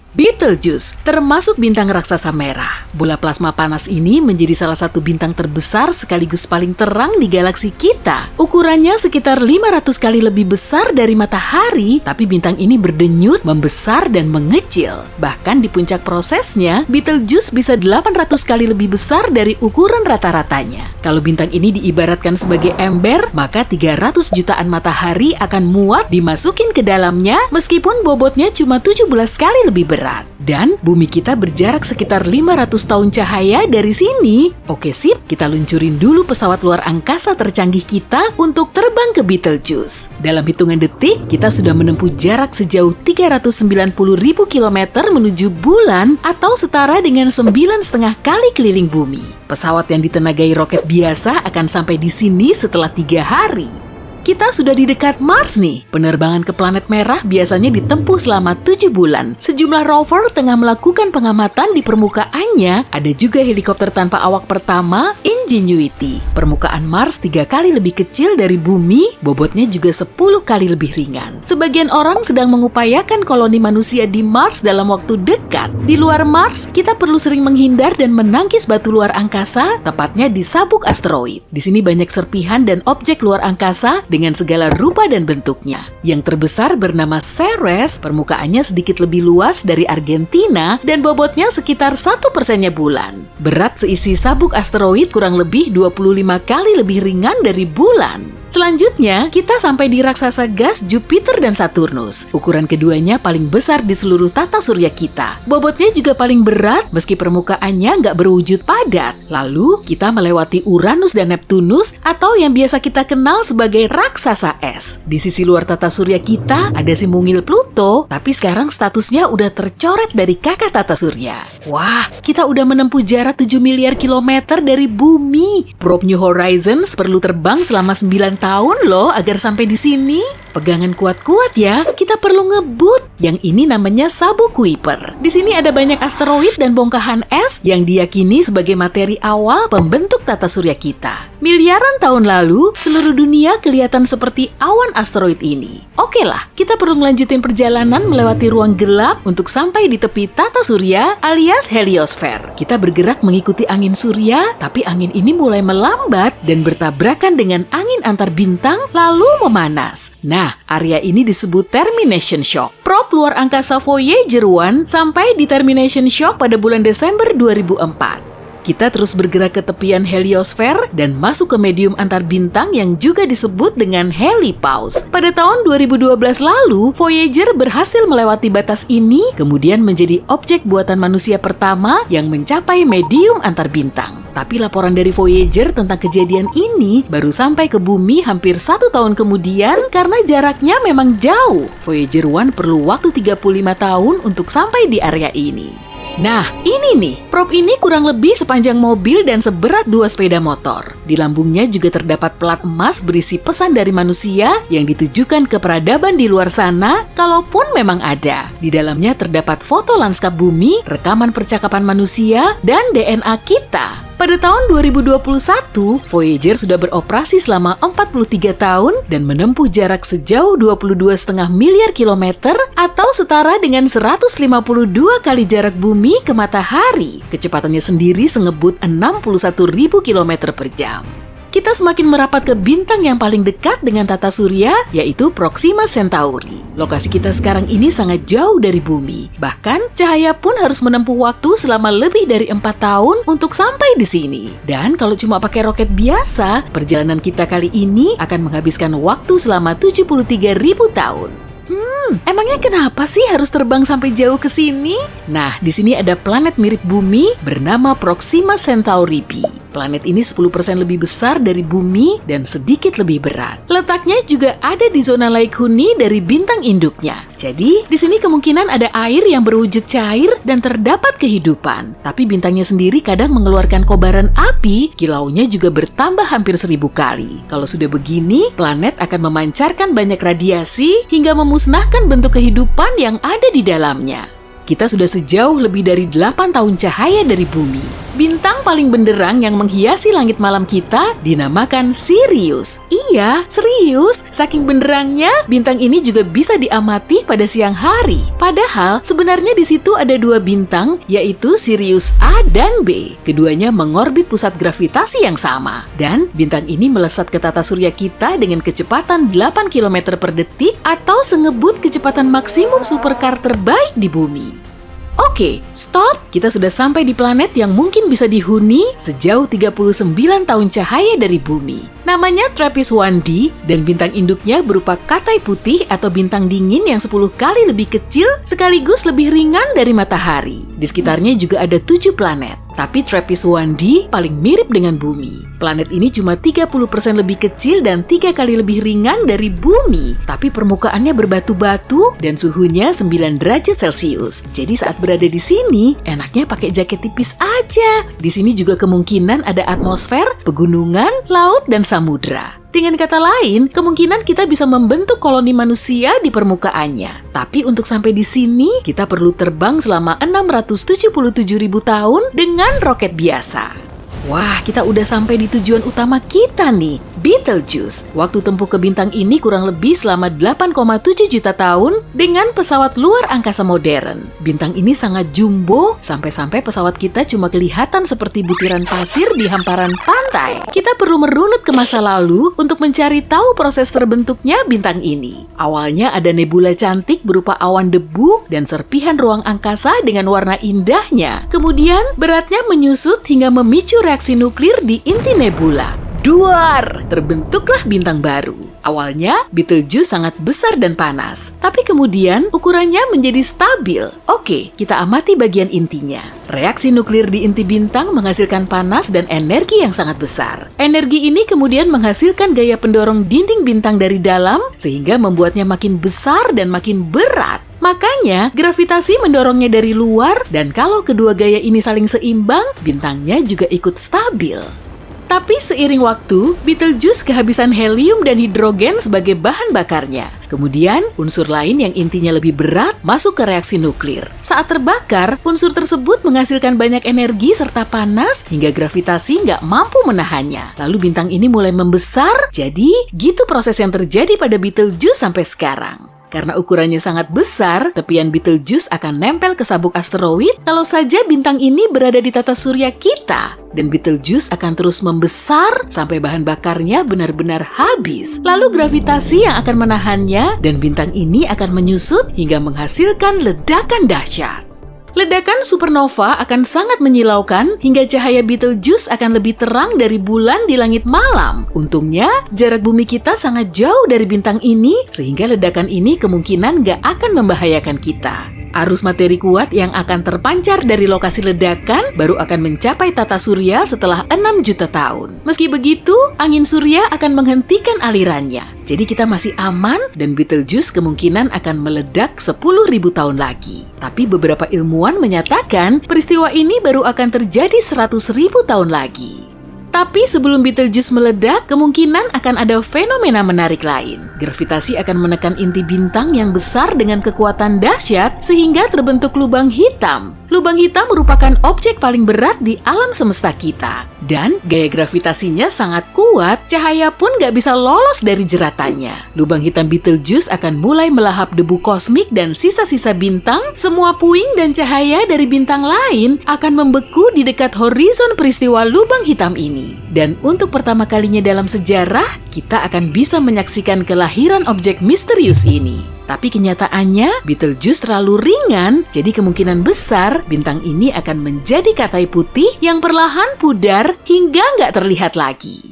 Betelgeuse termasuk bintang raksasa merah. Bola plasma panas ini menjadi salah satu bintang terbesar sekaligus paling terang di galaksi kita. Ukurannya sekitar 500 kali lebih besar dari matahari, tapi bintang ini berdenyut, membesar, dan mengecil. Bahkan di puncak prosesnya, Betelgeuse bisa 800 kali lebih besar dari ukuran rata-ratanya. Kalau bintang ini diibaratkan sebagai ember, maka 300 jutaan matahari akan muat dimasukin ke dalamnya meskipun bobotnya cuma 17 kali lebih berat. Dan bumi kita berjarak sekitar 500 tahun cahaya dari sini. Oke sip, kita luncurin dulu pesawat luar angkasa tercanggih kita untuk terbang ke Betelgeuse. Dalam hitungan detik, kita sudah menempuh jarak sejauh 390.000 km menuju bulan atau setara dengan 9,5 kali keliling bumi. Pesawat yang ditenagai roket biasa akan sampai di sini setelah 3 hari. Kita sudah di dekat Mars nih. Penerbangan ke planet merah biasanya ditempuh selama 7 bulan. Sejumlah rover tengah melakukan pengamatan di permukaannya. Ada juga helikopter tanpa awak pertama, Ingenuity. Permukaan Mars 3 kali lebih kecil dari bumi, bobotnya juga 10 kali lebih ringan. Sebagian orang sedang mengupayakan koloni manusia di Mars dalam waktu dekat. Di luar Mars, kita perlu sering menghindar dan menangkis batu luar angkasa, tepatnya di sabuk asteroid. Di sini banyak serpihan dan objek luar angkasa dengan segala rupa dan bentuknya. Yang terbesar bernama Ceres, permukaannya sedikit lebih luas dari Argentina dan bobotnya sekitar 1%-nya bulan. Berat seisi sabuk asteroid kurang lebih 25 kali lebih ringan dari bulan. Selanjutnya, kita sampai di raksasa gas Jupiter dan Saturnus. Ukuran keduanya paling besar di seluruh tata surya kita. Bobotnya juga paling berat meski permukaannya nggak berwujud padat. Lalu, kita melewati Uranus dan Neptunus atau yang biasa kita kenal sebagai raksasa es. Di sisi luar tata surya kita ada si mungil Pluto, tapi sekarang statusnya udah tercoret dari kakak tata surya. Wah, kita udah menempuh jarak 7 miliar kilometer dari bumi. Probe New Horizons perlu terbang selama 9 tahun loh agar sampai di sini. Pegangan kuat-kuat ya, kita perlu ngebut. Yang ini namanya sabuk Kuiper. Di sini ada banyak asteroid dan bongkahan es yang diyakini sebagai materi awal pembentuk tata surya kita. Miliaran tahun lalu, seluruh dunia kelihatan seperti awan asteroid ini. Oke lah, kita perlu melanjutin perjalanan melewati ruang gelap untuk sampai di tepi tata surya alias heliosfer. Kita bergerak mengikuti angin surya, tapi angin ini mulai melambat dan bertabrakan dengan angin antar bintang lalu memanas. Nah, area ini disebut termination shock. Probe luar angkasa Voyager 1 sampai di termination shock pada bulan Desember 2004. Kita terus bergerak ke tepian heliosfer dan masuk ke medium antar bintang yang juga disebut dengan helipause. Pada tahun 2012 lalu, Voyager berhasil melewati batas ini, kemudian menjadi objek buatan manusia pertama yang mencapai medium antar bintang. Tapi laporan dari Voyager tentang kejadian ini baru sampai ke bumi hampir 1 tahun kemudian karena jaraknya memang jauh. Voyager 1 perlu waktu 35 tahun untuk sampai di area ini. Nah, ini nih, probe ini kurang lebih sepanjang mobil dan seberat 2 sepeda motor. Di lambungnya juga terdapat plat emas berisi pesan dari manusia yang ditujukan ke peradaban di luar sana, kalaupun memang ada. Di dalamnya terdapat foto lanskap bumi, rekaman percakapan manusia, dan DNA kita. Pada tahun 2021, Voyager sudah beroperasi selama 43 tahun dan menempuh jarak sejauh 22,5 miliar kilometer atau setara dengan 152 kali jarak bumi ke matahari. Kecepatannya sendiri sengebut 61.000 km per jam. Kita semakin merapat ke bintang yang paling dekat dengan tata surya, yaitu Proxima Centauri. Lokasi kita sekarang ini sangat jauh dari bumi. Bahkan, cahaya pun harus menempuh waktu selama lebih dari 4 tahun untuk sampai di sini. Dan kalau cuma pakai roket biasa, perjalanan kita kali ini akan menghabiskan waktu selama 73.000 tahun. Emangnya kenapa sih harus terbang sampai jauh ke sini? Nah, di sini ada planet mirip bumi bernama Proxima Centauri b. Planet ini 10% lebih besar dari bumi dan sedikit lebih berat. Letaknya juga ada di zona Lake Huni dari bintang induknya. Jadi, di sini kemungkinan ada air yang berwujud cair dan terdapat kehidupan. Tapi bintangnya sendiri kadang mengeluarkan kobaran api, kilaunya juga bertambah hampir 1000 kali. Kalau sudah begini, planet akan memancarkan banyak radiasi hingga memusnahkan bentuk kehidupan yang ada di dalamnya. Kita sudah sejauh lebih dari 8 tahun cahaya dari bumi. Bintang paling benderang yang menghiasi langit malam kita dinamakan Sirius. Iya, serius. Saking benderangnya, bintang ini juga bisa diamati pada siang hari. Padahal, sebenarnya di situ ada dua bintang, yaitu Sirius A dan B. Keduanya mengorbit pusat gravitasi yang sama. Dan bintang ini melesat ke tata surya kita dengan kecepatan 8 km per detik atau sengebut kecepatan maksimum supercar terbaik di bumi. Oke, stop! Kita sudah sampai di planet yang mungkin bisa dihuni sejauh 39 tahun cahaya dari bumi. Namanya TRAPPIST-1d dan bintang induknya berupa katai putih atau bintang dingin yang 10 kali lebih kecil sekaligus lebih ringan dari matahari. Di sekitarnya juga ada 7 planet. Tapi TRAPPIST-1d paling mirip dengan bumi. Planet ini cuma 30% lebih kecil dan 3 kali lebih ringan dari bumi. Tapi permukaannya berbatu-batu dan suhunya 9 derajat Celcius. Jadi saat berada di sini, enaknya pakai jaket tipis aja. Di sini juga kemungkinan ada atmosfer, pegunungan, laut, dan samudra. Dengan kata lain, kemungkinan kita bisa membentuk koloni manusia di permukaannya. Tapi untuk sampai di sini, kita perlu terbang selama 677.000 tahun dengan roket biasa. Wah, kita udah sampai di tujuan utama kita nih, Betelgeuse. Waktu tempuh ke bintang ini kurang lebih selama 8,7 juta tahun dengan pesawat luar angkasa modern. Bintang ini sangat jumbo, sampai-sampai pesawat kita cuma kelihatan seperti butiran pasir di hamparan pantai. Kita perlu merunut ke masa lalu untuk mencari tahu proses terbentuknya bintang ini. Awalnya ada nebula cantik berupa awan debu dan serpihan ruang angkasa dengan warna indahnya. Kemudian, beratnya menyusut hingga memicu reaksi nuklir di inti nebula. Duar! Terbentuklah bintang baru. Awalnya, Betelgeuse sangat besar dan panas. Tapi kemudian, ukurannya menjadi stabil. Oke, kita amati bagian intinya. Reaksi nuklir di inti bintang menghasilkan panas dan energi yang sangat besar. Energi ini kemudian menghasilkan gaya pendorong dinding bintang dari dalam, sehingga membuatnya makin besar dan makin berat. Makanya, gravitasi mendorongnya dari luar, dan kalau kedua gaya ini saling seimbang, bintangnya juga ikut stabil. Tapi seiring waktu, Betelgeuse kehabisan helium dan hidrogen sebagai bahan bakarnya. Kemudian, unsur lain yang intinya lebih berat masuk ke reaksi nuklir. Saat terbakar, unsur tersebut menghasilkan banyak energi serta panas hingga gravitasi nggak mampu menahannya. Lalu bintang ini mulai membesar, jadi gitu proses yang terjadi pada Betelgeuse sampai sekarang. Karena ukurannya sangat besar, tepian Betelgeuse akan nempel ke sabuk asteroid kalau saja bintang ini berada di tata surya kita. Dan Betelgeuse akan terus membesar sampai bahan bakarnya benar-benar habis. Lalu gravitasi yang akan menahannya dan bintang ini akan menyusut hingga menghasilkan ledakan dahsyat. Ledakan supernova akan sangat menyilaukan hingga cahaya Betelgeuse akan lebih terang dari bulan di langit malam. Untungnya, jarak bumi kita sangat jauh dari bintang ini sehingga ledakan ini kemungkinan nggak akan membahayakan kita. Arus materi kuat yang akan terpancar dari lokasi ledakan baru akan mencapai tata surya setelah 6 juta tahun. Meski begitu, angin surya akan menghentikan alirannya. Jadi kita masih aman dan Betelgeuse kemungkinan akan meledak 10.000 tahun lagi. Tapi beberapa ilmuwan menyatakan peristiwa ini baru akan terjadi 100.000 tahun lagi. Tapi sebelum Betelgeuse meledak, kemungkinan akan ada fenomena menarik lain. Gravitasi akan menekan inti bintang yang besar dengan kekuatan dahsyat sehingga terbentuk lubang hitam. Lubang hitam merupakan objek paling berat di alam semesta kita. Dan gaya gravitasinya sangat kuat, cahaya pun nggak bisa lolos dari jeratannya. Lubang hitam Betelgeuse akan mulai melahap debu kosmik dan sisa-sisa bintang. Semua puing dan cahaya dari bintang lain akan membeku di dekat horizon peristiwa lubang hitam ini. Dan untuk pertama kalinya dalam sejarah, kita akan bisa menyaksikan kelahiran objek misterius ini. Tapi kenyataannya, Betelgeuse terlalu ringan, jadi kemungkinan besar bintang ini akan menjadi katai putih yang perlahan pudar hingga nggak terlihat lagi.